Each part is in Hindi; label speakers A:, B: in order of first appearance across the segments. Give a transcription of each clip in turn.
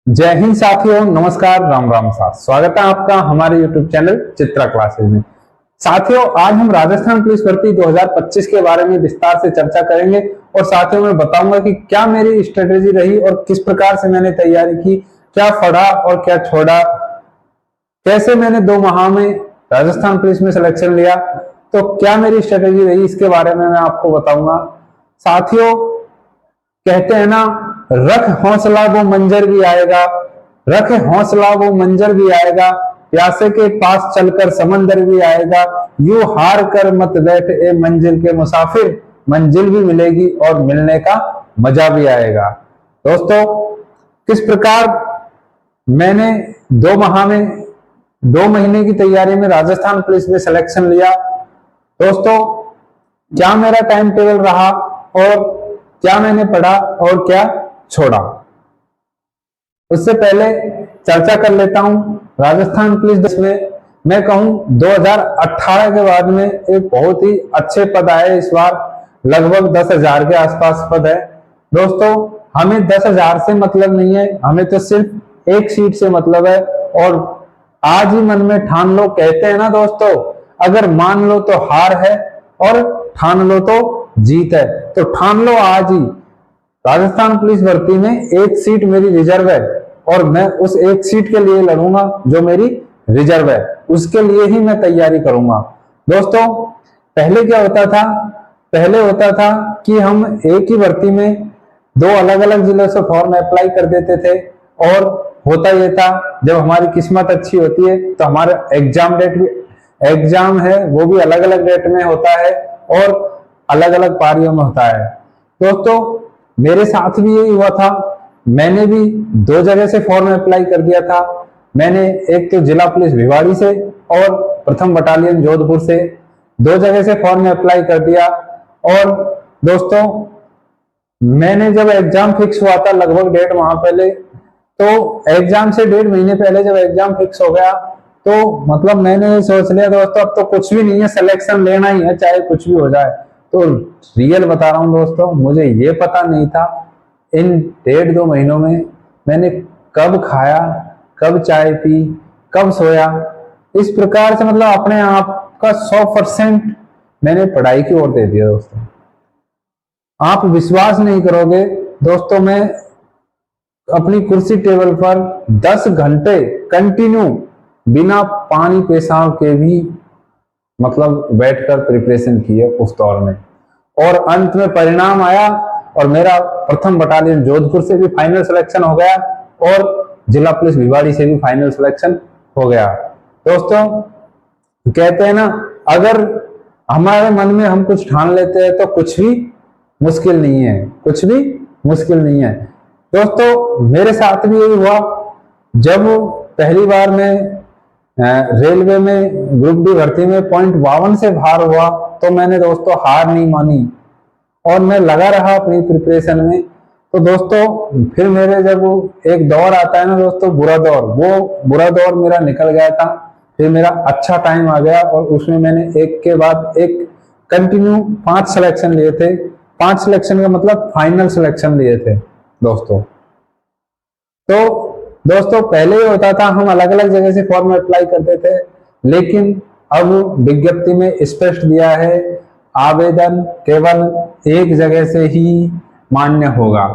A: जय हिंद साथियों, नमस्कार, राम राम साथ स्वागत है आपका हमारे YouTube चैनल चित्रा क्लासेज में। साथियों, आज हम राजस्थान पुलिस भर्ती 2025 के बारे में विस्तार से चर्चा करेंगे और साथियों मैं बताऊंगा कि क्या मेरी स्ट्रेटेजी रही और किस प्रकार से मैंने तैयारी की, क्या पढ़ा और क्या छोड़ा, कैसे मैंने 2 माह में राजस्थान पुलिस में सिलेक्शन लिया, तो क्या मेरी स्ट्रेटेजी रही इसके बारे में मैं आपको बताऊंगा। साथियों, कहते हैं ना, रख हौसला वो मंजर भी आएगा, रख हौसला वो मंजर भी आएगा, प्यासे के पास चलकर समंदर भी आएगा, यूं हार कर मत बैठ ए मंजिल के मुसाफिर, मंजिल भी मिलेगी और मिलने का मजा भी आएगा। दोस्तों, किस प्रकार मैंने 2 माह में 2 महीने की तैयारी में राजस्थान पुलिस में सिलेक्शन लिया। दोस्तों, क्या मेरा टाइम टेबल रहा और क्या मैंने पढ़ा और क्या छोड़ा, उससे पहले चर्चा कर लेता हूं। राजस्थान पुलिस में मैं कहूं 2018 के बाद में एक बहुत ही अच्छे पद आए। इस बार लगभग 10,000 के आसपास पद है। दोस्तों, हमें 10,000 से मतलब नहीं है, हमें तो सिर्फ एक सीट से मतलब है। और आज ही मन में ठान लो, कहते हैं ना दोस्तों, अगर मान लो तो हार है और ठान लो तो जीत है। तो ठान लो आज ही, राजस्थान पुलिस भर्ती में एक सीट मेरी रिजर्व है और मैं उस एक सीट के लिए लड़ूंगा जो मेरी रिजर्व है, उसके लिए ही मैं तैयारी करूंगा। दोस्तों, पहले क्या होता था, पहले होता था कि हम एक ही भर्ती में 2 अलग अलग जिलों से फॉर्म अप्लाई कर देते थे और होता यह था, जब हमारी किस्मत अच्छी होती है तो हमारा एग्जाम है वो भी अलग अलग डेट में होता है और अलग अलग पारियों में होता है। दोस्तों, मेरे साथ भी यही हुआ था। मैंने भी 2 जगह से फॉर्म अप्लाई कर दिया था। मैंने एक तो जिला पुलिस भिवाड़ी से और प्रथम बटालियन जोधपुर से 2 जगह से फॉर्म अप्लाई कर दिया। और दोस्तों, मैंने जब एग्जाम फिक्स हुआ था लगभग 1.5 माह पहले, तो एग्जाम से 1.5 महीने पहले जब एग्जाम फिक्स हो गया तो मतलब मैंने सोच लिया दोस्तों, अब तो कुछ भी नहीं है, सिलेक्शन लेना ही है चाहे कुछ भी हो जाए। तो रियल बता रहा हूं दोस्तों, मुझे ये पता नहीं था इन 1.5-2 महीनों में मैंने कब खाया, कब चाय पी, कब सोया। इस प्रकार से मतलब अपने आप का 100% मैंने पढ़ाई की ओर दे दिया। दोस्तों, आप विश्वास नहीं करोगे दोस्तों, मैं अपनी कुर्सी टेबल पर 10 घंटे कंटिन्यू बिना पानी पेशाब के भी मतलब बैठकर प्रिपरेशन की है उस दौर में। और अंत में परिणाम आया और मेरा प्रथम बटालियन जोधपुर से भी फाइनल सिलेक्शन हो गया और जिला पुलिस भिवाड़ी से भी फाइनल सिलेक्शन हो गया। दोस्तों, कहते हैं ना, अगर हमारे मन में हम कुछ ठान लेते हैं तो कुछ भी मुश्किल नहीं है, कुछ भी मुश्किल नहीं है। दोस्तों, मेरे साथ भी यही हुआ। जब पहली बार मैं रेलवे में ग्रुप डी भर्ती में 0.52 से बाहर हुआ तो मैंने दोस्तों हार नहीं मानी और मैं लगा रहा अपनी प्रिपरेशन में। तो दोस्तों, फिर मेरे जब एक दौर आता है ना दोस्तों, बुरा दौर, वो बुरा दौर मेरा निकल गया था। फिर मेरा अच्छा टाइम आ गया और उसमें मैंने एक के बाद एक कंटिन्यू 5 सिलेक्शन लिए थे। 5 सिलेक्शन का मतलब फाइनल सिलेक्शन लिए थे दोस्तों। तो दोस्तों, पहले ही होता था हम अलग अलग जगह से फॉर्म अप्लाई करते थे, लेकिन अब विज्ञप्ति में स्पष्ट दिया है आवेदन केवल एक जगह से ही मान्य होगा।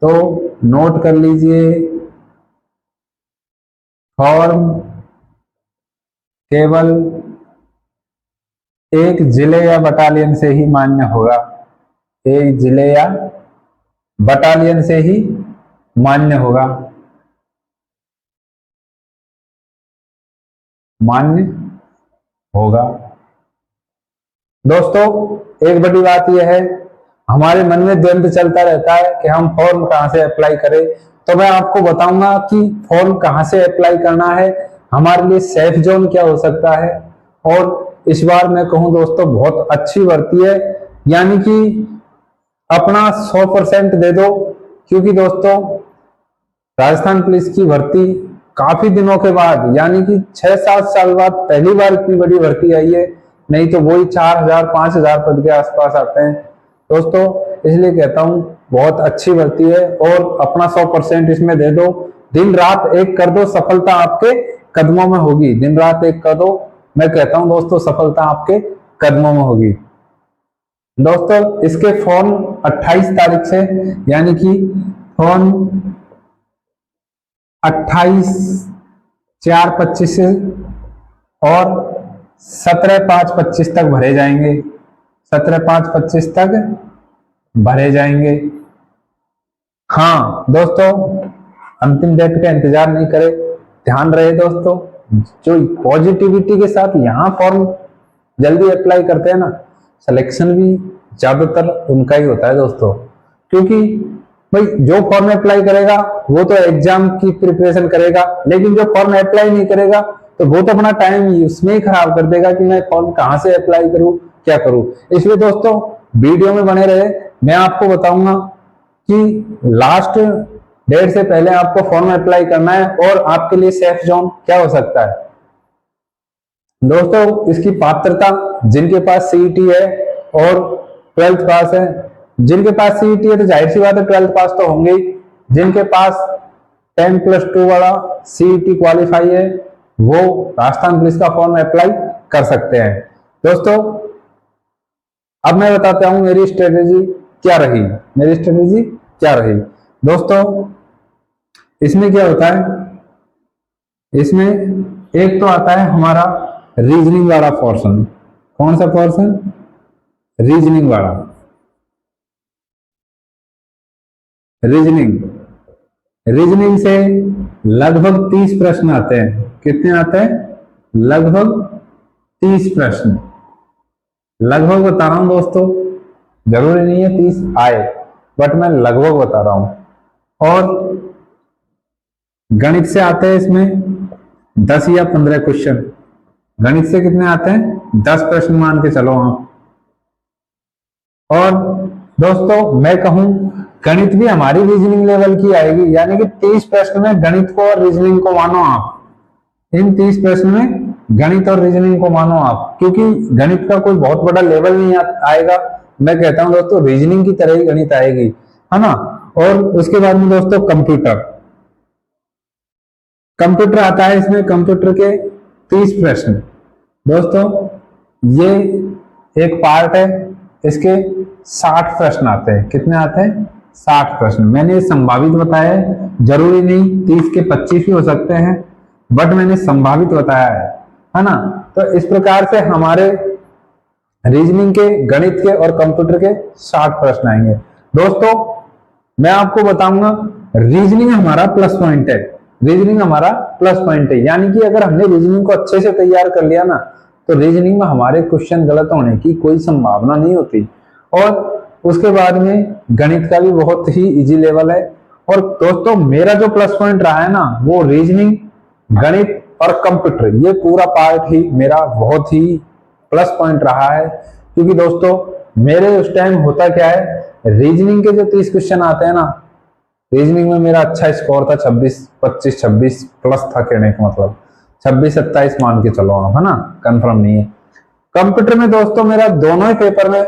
A: तो नोट कर लीजिए, फॉर्म केवल एक जिले या बटालियन से ही मान्य होगा, एक जिले या बटालियन से ही मान्य होगा, मान्य होगा। दोस्तों, एक बड़ी बात यह है, हमारे मन में द्वंद्व चलता रहता है कि हम फॉर्म कहां से अप्लाई करें। तो मैं आपको बताऊंगा कि फॉर्म कहां से अप्लाई करना है, हमारे लिए सेफ जोन क्या हो सकता है। और इस बार मैं कहूं दोस्तों, बहुत अच्छी भर्ती है, यानी कि अपना 100% दे दो। क्योंकि दोस्तों, राजस्थान पुलिस की भर्ती काफी दिनों के बाद, यानी कि 6-7 साल बाद पहली बार इतनी बड़ी भर्ती आई है। नहीं तो वही 4,000-5,000 पद के आसपास आते हैं दोस्तों। इसलिए कहता हूं बहुत अच्छी भर्ती है और अपना 100% इसमें दे दो दिन रात एक कर दो, सफलता आपके कदमों में होगी। दिन रात एक कर दो, मैं कहता हूं दोस्तों, सफलता आपके कदमों में होगी। दोस्तों इसके फॉर्म 28 तारीख से, यानी कि फॉर्म 28/4/25 से और 17/5/25 तक भरे जाएंगे। 17/5/25 तक भरे जाएंगे। हाँ दोस्तों, अंतिम डेट का इंतजार नहीं करें, ध्यान रहे दोस्तों। जो पॉजिटिविटी के साथ यहाँ फॉर्म जल्दी अप्लाई करते हैं ना, सिलेक्शन भी ज्यादातर उनका ही होता है दोस्तों। क्योंकि भाई जो फॉर्म अप्लाई करेगा वो तो एग्जाम की प्रिपरेशन करेगा, लेकिन जो फॉर्म अप्लाई नहीं करेगा तो वो तो अपना टाइम उसमें ही खराब कर देगा कि मैं फॉर्म कहाँ से अप्लाई करूँ, क्या करूँ। इसलिए दोस्तों वीडियो में बने रहे, मैं आपको बताऊंगा कि लास्ट डेट से पहले आपको फॉर्म अप्लाई करना है और आपके लिए सेफ जोन क्या हो सकता है। दोस्तों इसकी पात्रता, जिनके पास सीईटी है और 12th पास है, जिनके पास सीईटी है तो जाहिर सी बात है 12th पास तो होंगे ही। जिनके पास 10+2 वाला सीईटी क्वालिफाई है वो राजस्थान पुलिस का फॉर्म अप्लाई कर सकते हैं। दोस्तों अब मैं बताता हूं मेरी स्ट्रेटेजी क्या रही। मेरी स्ट्रेटेजी क्या रही दोस्तों, इसमें क्या होता है, इसमें एक तो आता है हमारा रीजनिंग वाला पोर्शन। कौन सा पोर्शन? रीजनिंग वाला। रीजनिंग से लगभग 30 प्रश्न आते हैं। कितने आते हैं? लगभग 30 प्रश्न। लगभग बता रहा हूं दोस्तों, जरूरी नहीं है 30 आए, बट मैं लगभग बता रहा हूं। और गणित से आते हैं इसमें 10 या 15 क्वेश्चन। गणित से कितने आते हैं? 10 प्रश्न मान के चलो आप। और दोस्तों मैं कहूं गणित भी हमारी रीजनिंग लेवल की आएगी, यानी कि 30 प्रश्न में गणित को और रीजनिंग को मानो आप। इन 30 प्रश्न में गणित और रीजनिंग को मानो आप, क्योंकि गणित का कोई बहुत बड़ा लेवल नहीं आएगा। मैं कहता हूं दोस्तों रीजनिंग की तरह ही गणित आएगी, है ना। और उसके बाद में दोस्तों कंप्यूटर आता है। इसमें कंप्यूटर के 30 प्रश्न। दोस्तों ये एक पार्ट है, इसके 60 प्रश्न आते हैं। कितने आते हैं? 60 प्रश्न। मैंने संभावित बताया है, जरूरी नहीं 30 के 25 भी हो सकते हैं, बट मैंने संभावित बताया है ना। तो इस प्रकार से हमारे रीजनिंग के, गणित के और कंप्यूटर के 60 प्रश्न आएंगे। दोस्तों मैं आपको बताऊंगा रीजनिंग हमारा प्लस पॉइंट है। रीजनिंग हमारा प्लस पॉइंट है, यानी कि अगर हमने रीजनिंग को अच्छे से तैयार कर लिया ना, तो रीजनिंग में हमारे क्वेश्चन गलत होने की कोई संभावना नहीं होती। और उसके बाद में गणित का भी बहुत ही इजी लेवल है। और दोस्तों मेरा जो प्लस पॉइंट रहा है ना, वो रीजनिंग, गणित और कंप्यूटर, ये पूरा पार्ट ही मेरा बहुत ही प्लस पॉइंट रहा है। क्योंकि दोस्तों मेरे उस टाइम होता क्या है, रीजनिंग के जो 30 क्वेश्चन आते हैं ना, रीजनिंग में मेरा अच्छा स्कोर था 26 प्लस था, कहने का मतलब 26-27 मान के चलो आप, है ना, कंफर्म नहीं है। कंप्यूटर में दोस्तों मेरा दोनों ही पेपर में,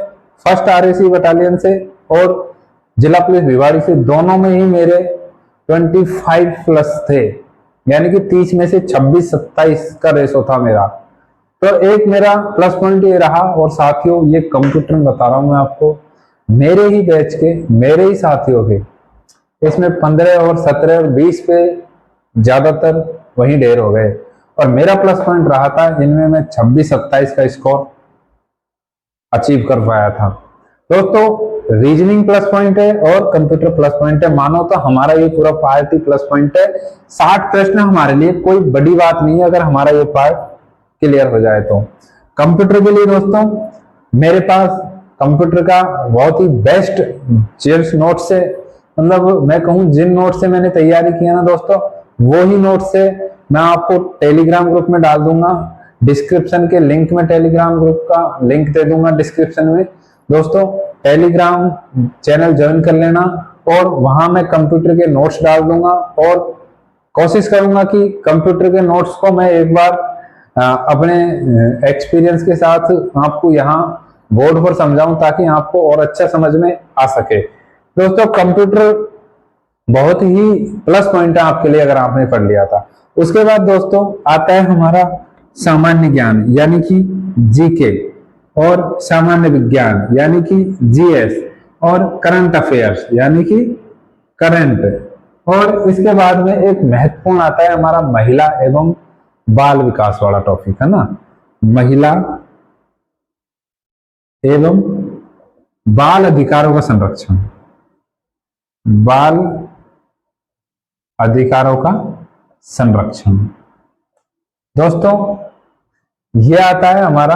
A: फर्स्ट आरएसी बटालियन से और जिला पुलिस भिवाड़ी से, दोनों में ही मेरे 25 प्लस थे, यानी कि 30 में से 26-27 का रेशो था मेरा। तो एक मेरा प्लस पॉइंट ये रहा। और साथियों ये कंप्यूटर में बता रहा हूं मैं आपको, मेरे ही बैच के, मेरे ही साथियों के, इसमें 15 और 17 और 20 पे ज्यादातर वही ढेर हो गए। और मेरा प्लस पॉइंट रहा था इनमें मैं 26-27 का स्कोर अचीव कर पाया था। दोस्तों रीजनिंग प्लस पॉइंट है और कंप्यूटर प्लस पॉइंट है, मानो तो हमारा ये पूरा पार्ट ही प्लस पॉइंट है। 60 प्रश्न हमारे लिए कोई बड़ी बात नहीं है अगर हमारा ये पार्ट क्लियर हो जाए तो। कंप्यूटर के लिए दोस्तों मेरे पास कंप्यूटर का बहुत ही बेस्ट जेम्स नोट से, मतलब मैं कहूं जिन नोट से मैंने तैयारी किया ना दोस्तों, वो ही नोट से मैं आपको टेलीग्राम ग्रुप में डाल दूंगा। डिस्क्रिप्शन के लिंक में टेलीग्राम ग्रुप का लिंक दे दूंगा डिस्क्रिप्शन में। दोस्तों टेलीग्राम चैनल ज्वाइन कर लेना और वहां मैं कंप्यूटर के नोट्स डाल दूंगा। और कोशिश करूंगा कि कंप्यूटर के नोट्स को मैं एक बार अपने एक्सपीरियंस के साथ आपको यहाँ बोर्ड पर समझाऊं, ताकि आपको और अच्छा समझ में आ सके। दोस्तों कंप्यूटर बहुत ही प्लस पॉइंट है आपके लिए अगर आपने पढ़ लिया था। उसके बाद दोस्तों आता है हमारा सामान्य ज्ञान यानी कि जीके, और सामान्य विज्ञान यानी कि जीएस, और करंट अफेयर्स यानी कि करंट। और इसके बाद में एक महत्वपूर्ण आता है हमारा महिला एवं बाल विकास वाला टॉपिक है ना, महिला एवं बाल अधिकारों का संरक्षण, बाल अधिकारों का संरक्षण। दोस्तों ये आता है हमारा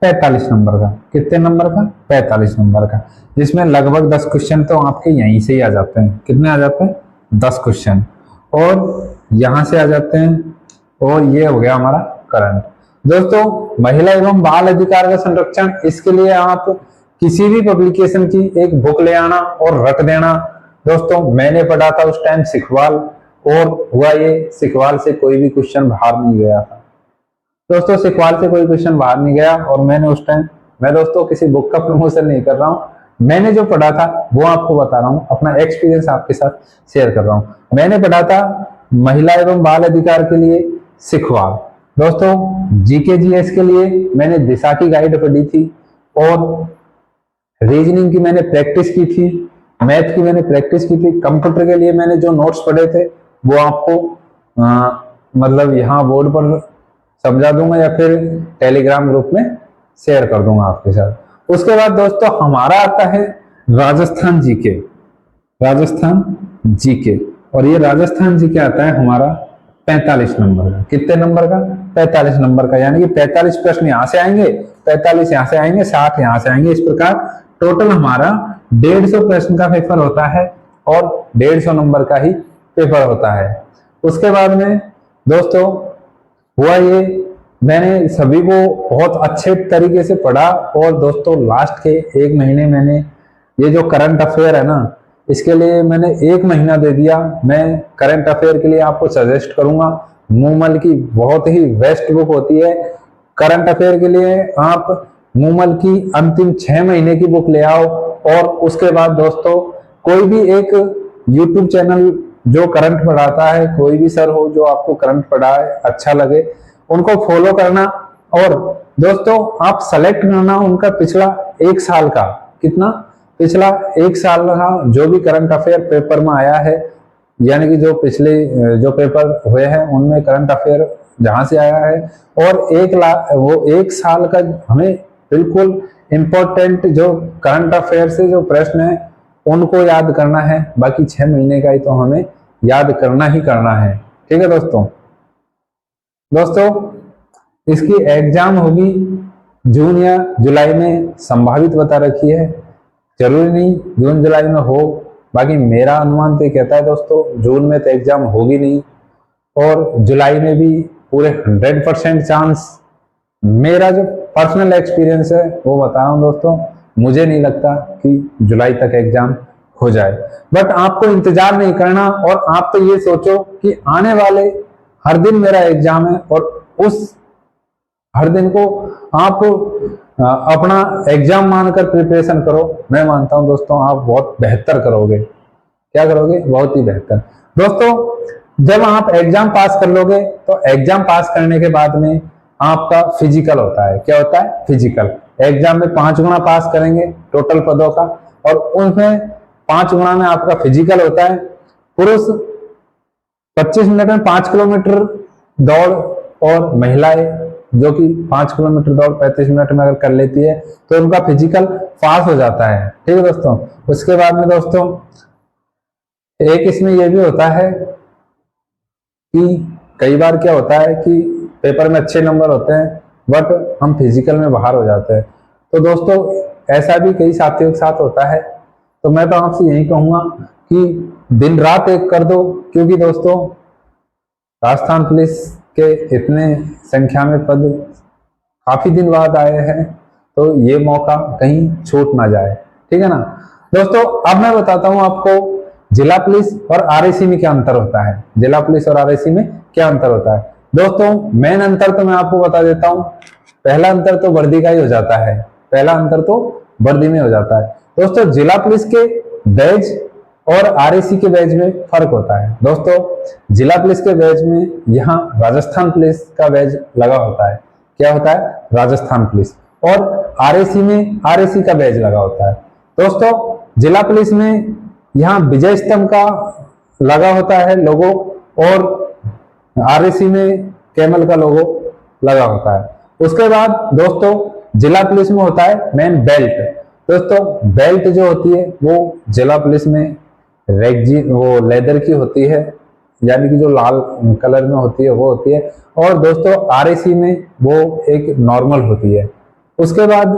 A: 45 नंबर का। कितने नंबर का? 45 नंबर का, जिसमें लगभग 10 क्वेश्चन तो आपके यहीं से ही आ जाते हैं। कितने आ जाते हैं? 10 क्वेश्चन, और यहां से आ जाते हैं। और ये हो गया हमारा करंट। दोस्तों महिला एवं बाल अधिकार का संरक्षण, इसके लिए आप किसी भी पब्लिकेशन की एक बुक ले आना और रख देना। दोस्तों मैंने पढ़ा था उस टाइम सिखवाल, और हुआ ये सिखवाल से कोई भी क्वेश्चन बाहर नहीं गया था। दोस्तों सिखवाल से कोई क्वेश्चन बाहर नहीं गया, और मैंने उस टाइम, मैं दोस्तों किसी बुक का प्रमोशन नहीं कर रहा हूँ, मैंने जो पढ़ा था वो आपको बता रहा हूँ, अपना एक्सपीरियंस आपके साथ शेयर कर रहा हूँ। मैंने पढ़ा था महिला एवं बाल अधिकार के लिए सिखवाल। दोस्तों जीके जीएस के लिए मैंने दिशा की गाइड पढ़ी थी, और रीजनिंग की मैंने प्रैक्टिस की थी, मैथ की मैंने प्रैक्टिस की थी। कंप्यूटर के लिए मैंने जो नोट्स पढ़े थे वो आपको मतलब यहाँ बोर्ड पर समझा दूंगा या फिर टेलीग्राम ग्रुप में शेयर कर दूंगा आपके साथ। उसके बाद दोस्तों हमारा आता है राजस्थान जीके, राजस्थान जीके, और ये राजस्थान जीके आता है हमारा 45 नंबर का। कितने नंबर का? 45 नंबर का, यानी कि 45 प्रश्न यहाँ से आएंगे, 45 यहाँ से आएंगे, 60 यहाँ से आएंगे। इस प्रकार टोटल हमारा 150 प्रश्न का पेपर होता है, और 150 नंबर का ही पेपर होता है। उसके बाद में दोस्तों हुआ ये, मैंने सभी को बहुत अच्छे तरीके से पढ़ा, और दोस्तों लास्ट के 1 महीने मैंने ये जो करंट अफेयर है ना, इसके लिए मैंने 1 महीना दे दिया। मैं करंट अफेयर के लिए आपको सजेस्ट करूंगा, मूमल की बहुत ही बेस्ट बुक होती है करंट अफेयर के लिए। आप मूमल की अंतिम 6 महीने की बुक ले आओ, और उसके बाद दोस्तों कोई भी एक यूट्यूब चैनल जो करंट पढ़ाता है, कोई भी सर हो जो आपको करंट पढ़ाए अच्छा लगे, उनको फॉलो करना। और दोस्तों आप सेलेक्ट करना उनका पिछला 1 साल का, कितना? पिछला 1 साल का जो भी करंट अफेयर पेपर में आया है, यानी कि जो पिछले जो पेपर हुए हैं उनमें करंट अफेयर जहां से आया है, और 1 साल का हमें बिल्कुल इंपॉर्टेंट जो करंट अफेयर से जो प्रश्न है उनको याद करना है। बाकी 6 महीने का ही तो हमें याद करना ही करना है। ठीक है दोस्तों। इसकी एग्जाम होगी जून या जुलाई में संभावित बता रखी है, जरूरी नहीं जून जुलाई में हो। बाकी मेरा अनुमान तो कहता है दोस्तों जून में तो एग्जाम होगी नहीं, और जुलाई में भी पूरे 100% चांस। मेरा जो पर्सनल एक्सपीरियंस है वो बता रहा हूँ दोस्तों, मुझे नहीं लगता कि जुलाई तक एग्जाम हो जाए। बट आपको इंतजार नहीं करना, और आप तो ये सोचो कि आने वाले हर दिन मेरा एग्जाम है, और उस हर दिन को आप अपना एग्जाम मानकर प्रिपरेशन करो। मैं मानता हूं दोस्तों आप बहुत बेहतर करोगे। क्या करोगे? बहुत ही बेहतर। दोस्तों जब आप एग्जाम पास कर लोगे तो एग्जाम पास करने के बाद में आपका फिजिकल होता है। क्या होता है? फिजिकल। एग्जाम में 5 गुना पास करेंगे टोटल पदों का, और उनमें 5 गुना में आपका फिजिकल होता है। पुरुष 25 मिनट में 5 किलोमीटर दौड़, और महिलाएं जो कि 5 किलोमीटर दौड़ 35 मिनट में अगर कर लेती है तो उनका फिजिकल पास हो जाता है। ठीक है दोस्तों। उसके बाद में दोस्तों एक इसमें यह भी होता है कि कई बार क्या होता है कि पेपर में अच्छे नंबर होते हैं बट हम फिजिकल में बाहर हो जाते हैं। तो दोस्तों ऐसा भी कई साथियों के साथ होता है। तो मैं तो आपसे यही कहूंगा कि दिन रात एक कर दो, क्योंकि दोस्तों राजस्थान पुलिस के इतने संख्या में पद काफी दिन बाद आए हैं, तो ये मौका कहीं छूट ना जाए। ठीक है ना दोस्तों। अब मैं बताता हूं आपको जिला पुलिस और आरएसी में क्या अंतर होता है। जिला पुलिस और आरएसी में क्या अंतर होता है दोस्तों। मेन अंतर तो मैं आपको बता देता हूं। पहला अंतर तो वर्दी का ही हो जाता है। पहला अंतर तो वर्दी में हो जाता है दोस्तों। जिला पुलिस के बैज और आरएसी के बैच में फर्क होता है दोस्तों। जिला पुलिस के बैच में यहाँ राजस्थान पुलिस का बैच लगा होता है। क्या होता है? राजस्थान पुलिस। और आरएसी में आरएसी का बैच लगा होता है दोस्तों। जिला पुलिस में यहाँ विजय स्तंभ का लगा होता है लोगो, और आरएसी में कैमल का लोगो लगा होता है। उसके बाद दोस्तों जिला पुलिस में होता है मेन बेल्ट। दोस्तों बेल्ट जो होती है वो जिला पुलिस में वो लेदर की होती है, यानी कि जो लाल कलर में होती है वो होती है। और दोस्तों आरएसी में वो एक नॉर्मल होती है। उसके बाद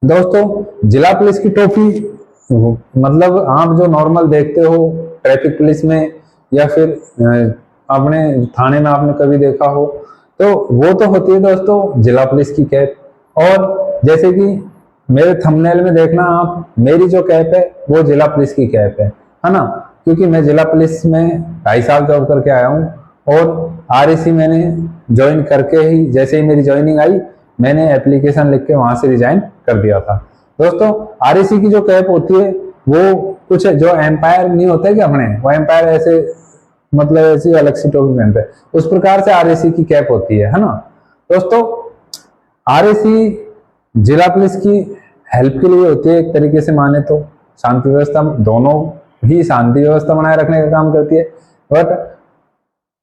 A: दोस्तों जिला पुलिस की टोपी, मतलब आप जो नॉर्मल देखते हो ट्रैफिक पुलिस में या फिर अपने थाने में आपने कभी देखा हो, तो वो तो होती है दोस्तों जिला पुलिस की कैप। और जैसे कि मेरे थंबनेल में देखना आप, मेरी जो कैप है वो जिला पुलिस की कैप है ना, क्योंकि मैं जिला पुलिस में 2.5 साल जॉब करके आया हूँ। और आरएसी मैंने ज्वाइन करके ही, जैसे ही मेरी ज्वाइनिंग आई, मैंने एप्लीकेशन लिख के वहां से रिजाइन कर दिया था दोस्तों। आरएसी की जो कैप होती है वो कुछ जो एम्पायर नहीं होता है कि अपने, वो एम्पायर ऐसे मतलब ऐसी अलग सी टोपी पहनते हैं, उस प्रकार से आरएसी की कैप होती है ना दोस्तों। आरएसी जिला पुलिस की हेल्प के लिए होती है, एक तरीके से माने तो शांति व्यवस्था, दोनों ही शांति व्यवस्था बनाए रखने का काम करती है। बट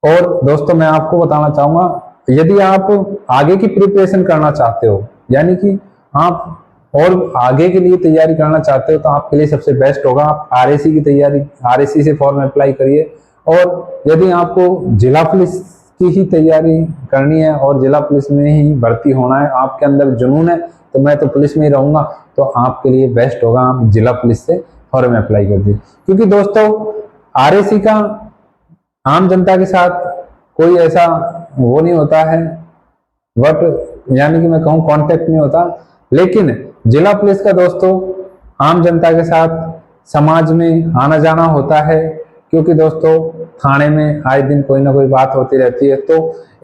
A: और दोस्तों मैं आपको बताना चाहूंगा, यदि आप आगे की प्रिपरेशन करना चाहते हो, यानी कि आप और आगे के लिए तैयारी करना चाहते हो, तो आपके लिए सबसे बेस्ट होगा आप आरएसी की तैयारी, आरएसी से फॉर्म अप्लाई करिए। और यदि आपको जिला पुलिस की ही तैयारी करनी है और जिला पुलिस में ही भर्ती होना है, आपके अंदर जुनून है, तो मैं तो पुलिस में ही रहूंगा, तो आपके लिए बेस्ट होगा आप जिला पुलिस से फॉर्म अप्लाई कर दीजिए। क्योंकि दोस्तों आरएसी का आम जनता के साथ कोई ऐसा वो नहीं होता है, बट यानी कि मैं कहूँ कांटेक्ट नहीं होता, लेकिन जिला पुलिस का दोस्तों आम जनता के साथ समाज में आना जाना होता है। क्योंकि दोस्तों थाने में आए दिन कोई ना कोई बात होती रहती है, तो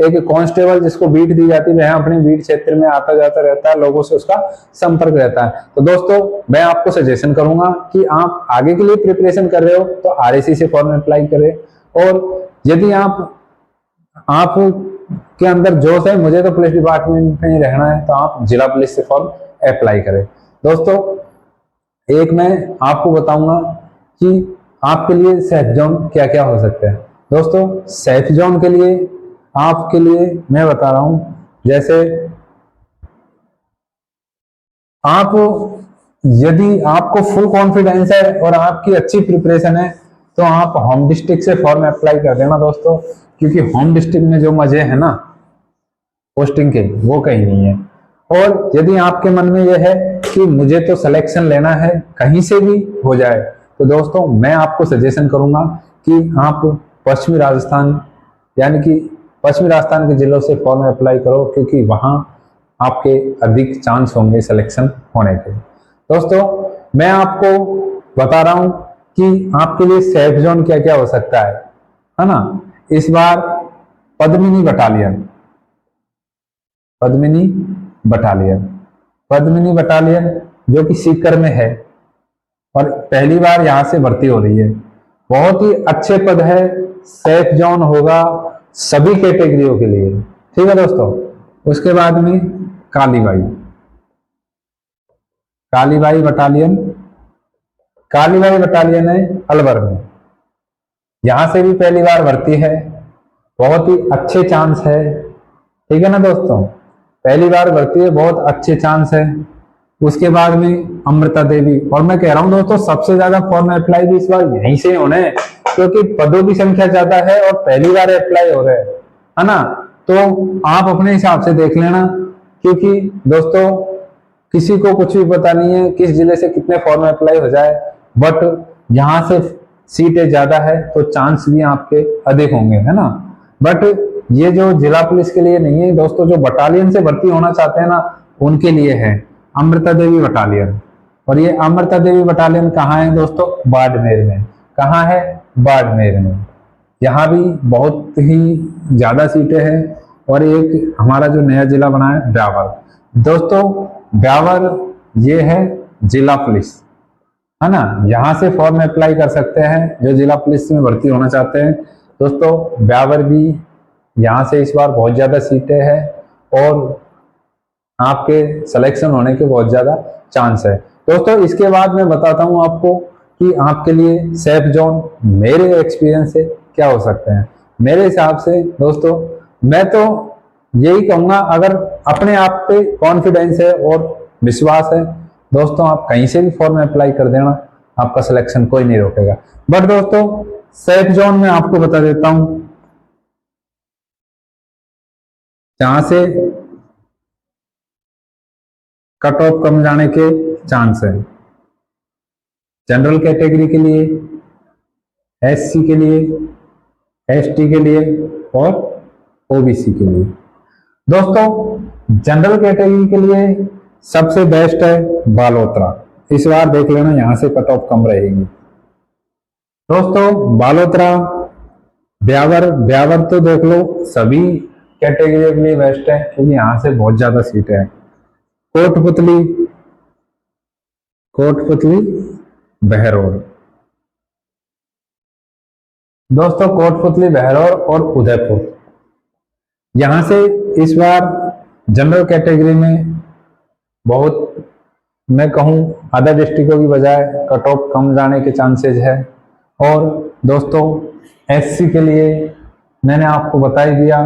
A: एक कांस्टेबल जिसको बीट दी जाती है, वह अपने बीट क्षेत्र में आता जाता रहता है, लोगों से उसका संपर्क रहता है। तो दोस्तों मैं आपको सजेशन करूंगा कि आप आगे के लिए प्रिपरेशन कर रहे हो तो आरएसी से फॉर्म अप्लाई करें। और यदि आप के अंदर जोश है, मुझे तो पुलिस डिपार्टमेंट में ही रहना है, तो आप जिला पुलिस से फॉर्म अप्लाई करें। दोस्तों एक मैं आपको बताऊंगा कि आपके लिए सेफ जोन क्या क्या हो सकते हैं। दोस्तों सेफ जोन के लिए आपके लिए मैं बता रहा हूं, जैसे आप, यदि आपको फुल कॉन्फिडेंस है और आपकी अच्छी प्रिपरेशन है, तो आप होम डिस्ट्रिक्ट से फॉर्म अप्लाई कर देना दोस्तों। क्योंकि होम डिस्ट्रिक्ट में जो मजे है ना पोस्टिंग के, वो कहीं नहीं है। और यदि आपके मन में यह है कि मुझे तो सिलेक्शन लेना है कहीं से भी हो जाए, तो दोस्तों मैं आपको सजेशन करूंगा कि आप पश्चिमी राजस्थान, यानी कि पश्चिमी राजस्थान के जिलों से फॉर्म अप्लाई करो, क्योंकि वहां आपके अधिक चांस होंगे सिलेक्शन होने के। दोस्तों मैं आपको बता रहा हूं कि आपके लिए सेफ जोन क्या क्या हो सकता है ना। इस बार पद्मिनी बटालियन, पद्मिनी बटालियन जो कि सीकर में है और पहली बार यहां से भर्ती हो रही है। बहुत ही अच्छे पद है, सेफ जोन होगा सभी कैटेगरियों के लिए, ठीक है दोस्तों। उसके बाद में कालीबाई बटालियन है अलवर में, यहां से भी पहली बार भर्ती है, बहुत ही अच्छे चांस है, ठीक है ना दोस्तों। पहली बार भर्ती है, बहुत अच्छे चांस है। उसके बाद में अमृता देवी, और मैं कह रहा हूं दोस्तों सबसे ज्यादा फॉर्म अप्लाई भी इस बार यहीं से होने हैं, क्योंकि पदों की संख्या ज्यादा है और पहली बार अप्लाई हो रहे हैं, है ना। तो आप अपने हिसाब से देख लेना, क्योंकि दोस्तों किसी को कुछ भी पता नहीं है किस जिले से कितने फॉर्म अप्लाई हो जाए, बट यहाँ से सीटें ज्यादा है तो चांस भी आपके अधिक होंगे, है ना। बट ये जो जिला पुलिस के लिए नहीं है दोस्तों, जो बटालियन से भर्ती होना चाहते हैं ना, उनके लिए है अमृता देवी बटालियन। और ये अमृता देवी बटालियन कहाँ है दोस्तों? बाड़मेर में। कहाँ है? बाड़मेर में। यहाँ भी बहुत ही ज्यादा सीटें हैं। और एक हमारा जो नया जिला बना है ब्यावर, दोस्तों ब्यावर ये है जिला पुलिस, है ना। यहाँ से फॉर्म अप्लाई कर सकते हैं जो जिला पुलिस में भर्ती होना चाहते हैं। दोस्तों ब्यावर भी यहाँ से इस बार बहुत ज्यादा सीटें हैं और आपके सिलेक्शन होने के बहुत ज्यादा चांस है। दोस्तों इसके बाद मैं बताता हूँ आपको कि आपके लिए सेफ जोन मेरे एक्सपीरियंस से क्या हो सकते हैं। मेरे हिसाब से दोस्तों मैं तो यही कहूंगा, अगर अपने आप पे कॉन्फिडेंस है और विश्वास है दोस्तों, आप कहीं से भी फॉर्म अप्लाई कर देना, आपका सिलेक्शन कोई नहीं रोकेगा। बट दोस्तों सेफ जोन में आपको बता देता हूं जहां से कट ऑफ कम जाने के चांस है। जनरल कैटेगरी के लिए, एससी के लिए, एसटी के लिए और ओबीसी के लिए। दोस्तों जनरल कैटेगरी के लिए सबसे बेस्ट है बालोतरा। इस बार देख लेना यहां से कट ऑफ कम रहेगी। दोस्तों बालोतरा, ब्यावर, ब्यावर तो देख लो सभी कैटेगरी के लिए बेस्ट है क्योंकि यहां से बहुत ज्यादा सीटें हैं। कोटपुतली, कोटपुतली बहरौर। दोस्तों कोटपुतली बहरौर और उदयपुर, यहां से इस बार जनरल कैटेगरी में बहुत, मैं कहूं अदर डिस्ट्रिक्टों की बजाय कट ऑफ कम जाने के चांसेस है। और दोस्तों एससी के लिए मैंने आपको बता ही दिया,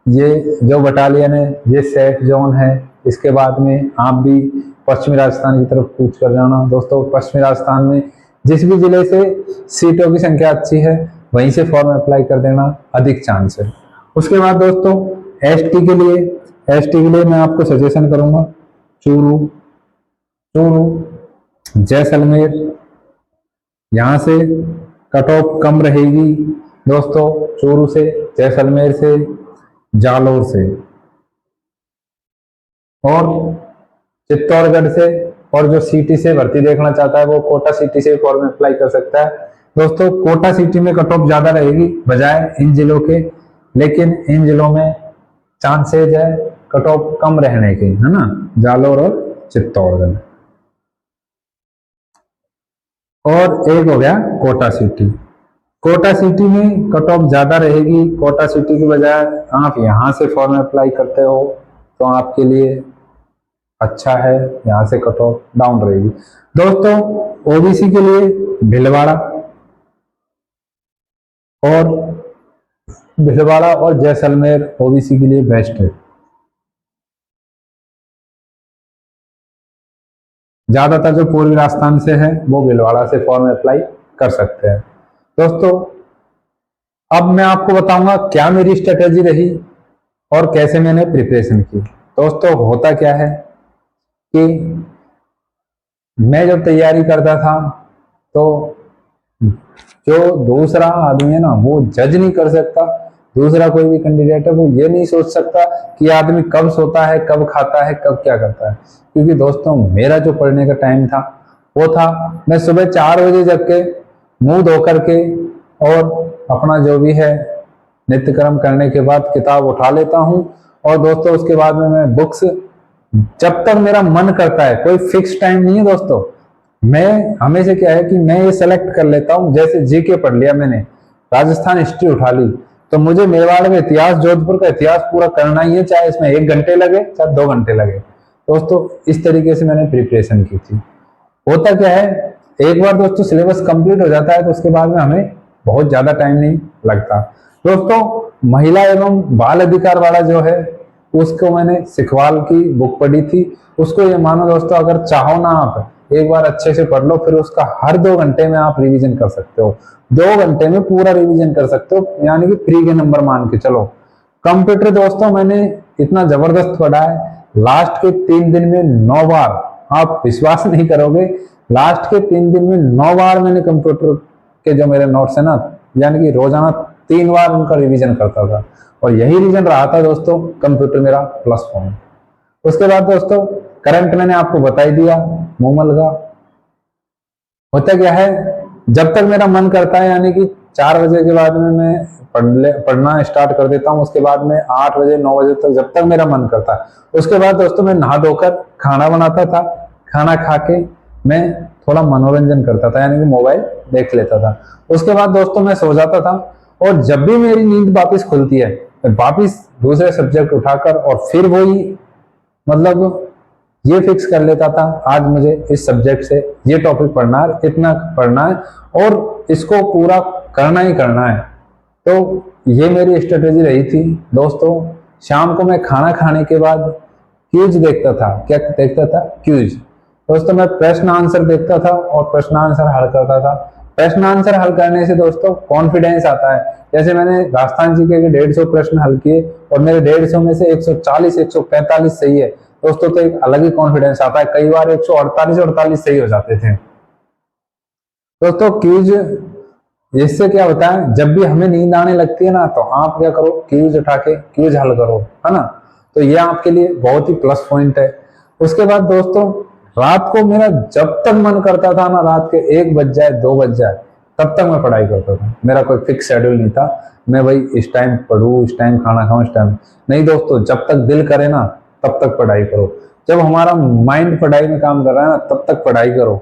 A: ये जो बटालियन है ये सेफ जोन है। इसके बाद में आप भी पश्चिमी राजस्थान की तरफ कूच कर जाना। दोस्तों पश्चिमी राजस्थान में जिस भी जिले से सीटों की संख्या अच्छी है वहीं से फॉर्म अप्लाई कर देना, अधिक चांस है। उसके बाद दोस्तों एसटी के लिए, एसटी के लिए मैं आपको सजेशन करूंगा चूरू, चूरू, जैसलमेर, यहां से कट ऑफ कम रहेगी दोस्तों। चूरू से, जैसलमेर से, जालौर से और चित्तौड़गढ़ से। और जो सिटी से भर्ती देखना चाहता है वो कोटा सिटी से फॉर्म अप्लाई कर सकता है। दोस्तों कोटा सिटी में कट ऑफ ज्यादा रहेगी बजाय इन जिलों के, लेकिन इन जिलों में चांसेज है कट ऑफ कम रहने के, है ना, जालौर और चित्तौड़गढ़। और एक हो गया कोटा सिटी। कोटा सिटी में कट ऑफ ज्यादा रहेगी। कोटा सिटी की बजाय आप यहां से फॉर्म अप्लाई करते हो तो आपके लिए अच्छा है, यहां से कट ऑफ डाउन रहेगी। दोस्तों ओबीसी के लिए भीलवाड़ा और जैसलमेर ओबीसी के लिए बेस्ट है। ज्यादातर जो पूर्वी राजस्थान से है वो भीलवाड़ा से फॉर्म अप्लाई कर सकते हैं। दोस्तों अब मैं आपको बताऊंगा क्या मेरी स्ट्रेटेजी रही और कैसे मैंने प्रिपरेशन की। दोस्तों होता क्या है कि मैं जब तैयारी करता था तो जो दूसरा आदमी है ना वो जज नहीं कर सकता, दूसरा कोई भी कैंडिडेट है वो ये नहीं सोच सकता कि आदमी कब सोता है, कब खाता है, कब क्या करता है। क्योंकि दोस्तों मेरा जो पढ़ने का टाइम था वो था मैं सुबह 4 बजे जग के मुंह धो करके और अपना जो भी है नित्य कर्म करने के बाद किताब उठा लेता हूं। और दोस्तों उसके बाद में मैं बुक्स जब तक मेरा मन करता है, कोई फिक्स टाइम नहीं है दोस्तों। मैं हमेशा क्या है कि मैं ये सेलेक्ट कर लेता हूँ, जैसे जीके पढ़ लिया मैंने, राजस्थान हिस्ट्री उठा ली तो मुझे मेवाड़ का इतिहास, जोधपुर का इतिहास पूरा करना ही है, चाहे इसमें 1 घंटे लगे चाहे 2 घंटे लगे। दोस्तों इस तरीके से मैंने प्रिपरेशन की थी। होता क्या है एक बार दोस्तों सिलेबस कंप्लीट हो जाता है तो उसके बाद में हमें बहुत ज्यादा टाइम नहीं लगता। दोस्तों महिला एवं बाल अधिकार वाला जो है उसको मैंने सिखवाल की बुक पढ़ी थी। उसको ये मानो दोस्तों अगर चाहो ना आप एक बार अच्छे से पढ़ लो, फिर उसका हर 2 घंटे में आप रिवीजन कर सकते हो। 2 घंटे में पूरा रिवीजन कर सकते हो, यानी कि फ्री के नंबर मान के चलो। कंप्यूटर दोस्तों मैंने इतना जबरदस्त पढ़ा है, लास्ट के 3 दिन में 9 बार, आप विश्वास नहीं करोगे, लास्ट के 3 दिन में 9 बार मैंने कंप्यूटर के जो मेरे नोट्स है ना, यानी कि रोजाना 3 बार उनका रिवीजन करता था। और यही रीजन रहा था दोस्तों कंप्यूटर मेरा प्लस पॉइंट। उसके बाद दोस्तों करंट मैंने आपको बता ही दिया, मूमल का। होता क्या है जब तक मेरा मन करता है, यानी कि 4 बजे के बाद में मैं पढ़ना स्टार्ट कर देता हूँ। उसके बाद में 8 बजे 9 बजे तक जब तक मेरा मन करता है। उसके बाद दोस्तों मैं नहा धोकर खाना बनाता था, खाना खा के मैं थोड़ा मनोरंजन करता था, यानी कि मोबाइल देख लेता था। उसके बाद दोस्तों मैं सो जाता था, और जब भी मेरी नींद वापस खुलती है मैं वापस दूसरे सब्जेक्ट उठाकर और फिर वही मतलब ये फिक्स कर लेता था, आज मुझे इस सब्जेक्ट से ये टॉपिक पढ़ना है, इतना पढ़ना है और इसको पूरा करना ही करना है। तो ये मेरी स्ट्रेटेजी रही थी दोस्तों। शाम को मैं खाना खाने के बाद क्यूज देखता था। क्या देखता था? क्यूज। दोस्तों मैं प्रश्न आंसर देखता था और प्रश्न आंसर हल करता था। प्रश्न आंसर हल करने से दोस्तों कॉन्फिडेंस आता है। जैसे मैंने राजस्थान जीके के 150 प्रश्न हल किए और मेरे 150 में से 140 145 सही है दोस्तों, तो एक अलग ही कॉन्फिडेंस आता है। कई बार 148 सही हो जाते थे दोस्तों। क्यूज, इससे क्या होता है, जब भी हमें नींद आने लगती है ना, तो आप क्या करो, क्यूज उठा के क्यूज हल करो, है ना। तो ये आपके लिए बहुत ही प्लस पॉइंट है। उसके बाद दोस्तों रात को मेरा जब तक मन करता था ना, रात के 1 बज जाए 2 बज जाए, तब तक मैं पढ़ाई करता था। मेरा कोई फिक्स शेड्यूल नहीं था, मैं भाई इस टाइम पढ़ूं, इस टाइम खाना खाऊं, इस टाइम नहीं दोस्तों। जब तक दिल करे ना तब तक पढ़ाई करो। जब हमारा माइंड पढ़ाई में काम कर रहा है ना, तब तक पढ़ाई करो।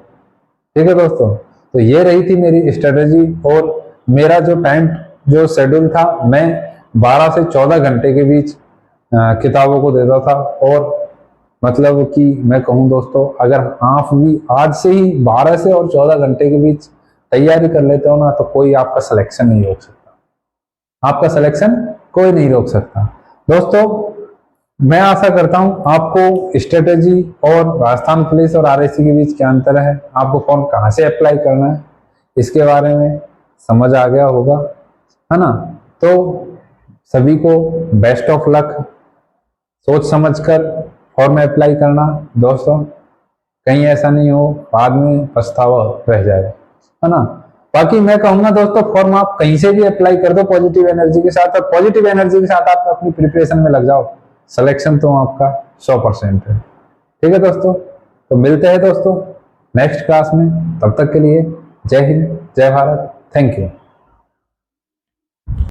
A: ठीक है दोस्तों। तो ये रही थी मेरी स्ट्रेटेजी। और मेरा जो टाइम जो शेड्यूल था, मैं 12 से 14 घंटे के बीच किताबों को देता था। और मतलब कि मैं कहूँ दोस्तों, अगर आप भी आज से ही 12 से और 14 घंटे के बीच तैयारी कर लेते हो ना, तो कोई आपका सिलेक्शन नहीं रोक सकता। आपका सिलेक्शन कोई नहीं रोक सकता दोस्तों। मैं आशा करता हूं आपको स्ट्रेटेजी और राजस्थान पुलिस और आरएससी के बीच क्या अंतर है, आपको फॉर्म कहां से अप्लाई करना है, इसके बारे में समझ आ गया होगा, है ना। तो सभी को बेस्ट ऑफ लक। सोच समझकर फॉर्म में अप्लाई करना दोस्तों, कहीं ऐसा नहीं हो बाद में पछतावा रह जाए, है ना। बाकी मैं कहूंगा दोस्तों, फॉर्म आप कहीं से भी अप्लाई कर दो पॉजिटिव एनर्जी के साथ, और पॉजिटिव एनर्जी के साथ आप अपनी प्रिपरेशन में लग जाओ। सिलेक्शन तो आपका 100% है। ठीक है दोस्तों, तो मिलते हैं दोस्तों नेक्स्ट क्लास में। तब तक के लिए जय हिंद, जय भारत, थैंक यू।